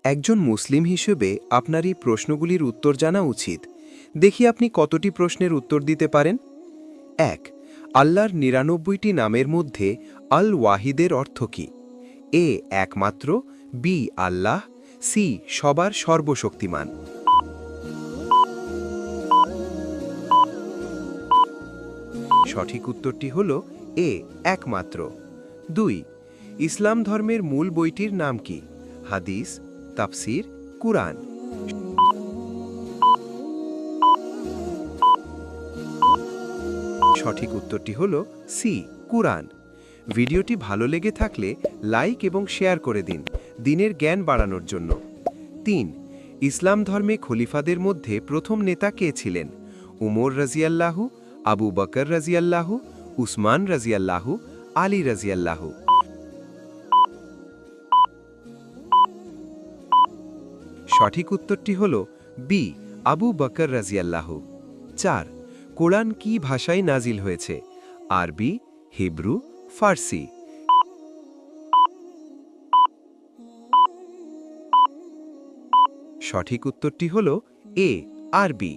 একজন মুসলিম হিসেবে আপনার এই প্রশ্নগুলির উত্তর জানা উচিত। দেখি আপনি কতটি প্রশ্নের উত্তর দিতে পারেন। ১। আল্লাহর ৯৯টি নামের মধ্যে আল ওয়াহিদের অর্থ কী? এ একমাত্র, বি আল্লাহ, সি সবার সর্বশক্তিমান। সঠিক উত্তরটি হল এ একমাত্র। ২। ইসলাম ধর্মের মূল বইটির নাম কি? হাদিস, তাফসির, কুরআন। সঠিক উত্তরটি হল সি কুরআন। ভিডিওটি ভালো লেগে থাকলে লাইক এবং শেয়ার করে দিন দিনের জ্ঞান বাড়ানোর জন্য। ৩। ইসলাম ধর্মে খলিফাদের মধ্যে প্রথম নেতা কে ছিলেন? উমর রাজিয়াল্লাহু, আবু বকর রাজিয়াল্লাহু, উসমান রাজিয়াল্লাহু, আলী রাজিয়াল্লাহু। সঠিক উত্তরটি হল বি আবু বকর রাজিয়াল্লাহু। ৪। কোরআন কি ভাষায় নাজিল হয়েছে? আরবি, হিব্রু, ফার্সি। সঠিক উত্তরটি হল এ আরবি।